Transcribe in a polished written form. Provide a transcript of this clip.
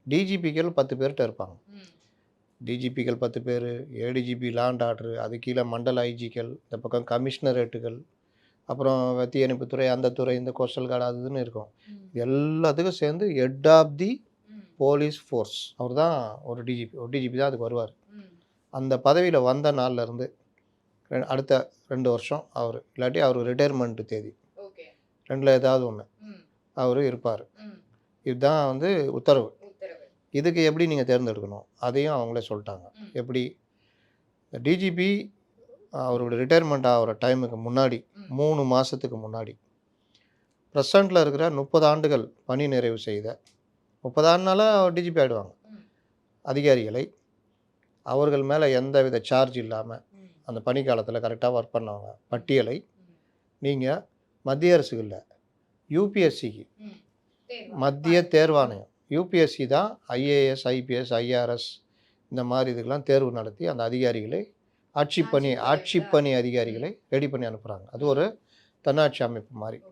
டிஜிபிக்கள் 10 பேர்கிட்ட இருப்பாங்க. ம். டிஜிபிக்கள் 10 பேர், ஏடிஜிபி லா அண்ட் ஆர்டர், அது கீழே மண்டல ஐஜிக்கள், இந்த பக்கம் கமிஷனரேட்டுகள், அப்புறம் தீயணைப்புத்துறை, அந்த துறை, இந்த கோஸ்டல் கார்டு அது இதுன்னு இருக்கும். ம். எல்லாத்துக்கும் சேர்ந்து ஹெட் ஆஃப் தி ம். போலீஸ் ஃபோர்ஸ் அவர் தான் ஒரு டிஜிபி. ஒரு டிஜிபி தான் அதுக்கு வருவார். ம். அந்த பதவியில் வந்த நாள்லேருந்து அடுத்த 2 வருஷம் அவர், இல்லாட்டி அவர் ரிட்டையர்மெண்ட் தேதி ஓகே. 2ல் ஏதாவது ஒன்று ம். அவர் இருப்பார். ம். இதுதான் வந்து உத்தரவு. உத்தரவு. இதுக்கு எப்படி நீங்கள் தேர்ந்தெடுக்கணும் அதையும் அவங்களே சொல்லிட்டாங்க. ம். எப்படி டிஜிபி அவரோட ரிட்டையர்மெண்ட் ஆகிற டைமுக்கு முன்னாடி ம். 3 மாதத்துக்கு முன்னாடி ப்ரெசண்ட்டில் இருக்கிற 30 ஆண்டுகள் பணி நிறைவு செய்த 30 ஆண்டுனால டிஜிபி ஆகிடுவாங்க ம். அதிகாரிகளை அவர்கள் மேலே எந்தவித சார்ஜ் இல்லாமல் ம். அந்த பணிக்காலத்தில் கரெக்டாக ஒர்க் பண்ணவங்க பட்டியலை ம். நீங்கள் மத்திய அரசுகளில் யூபிஎஸ்சிக்கு ம். தேர்வு. மத்திய தேர்வாணையம் யூபிஎஸ்சி தான் ஐஏஎஸ், ஐபிஎஸ், ஐஆர்எஸ் இந்த மாதிரி இதுக்கெல்லாம் தேர்வு நடத்தி அந்த அதிகாரிகளை ஆட்சிப்பணி அதிகாரிகளை ரெடி பண்ணி அனுப்புகிறாங்க. அது ஒரு தன்னாட்சி அமைப்பு மாதிரி.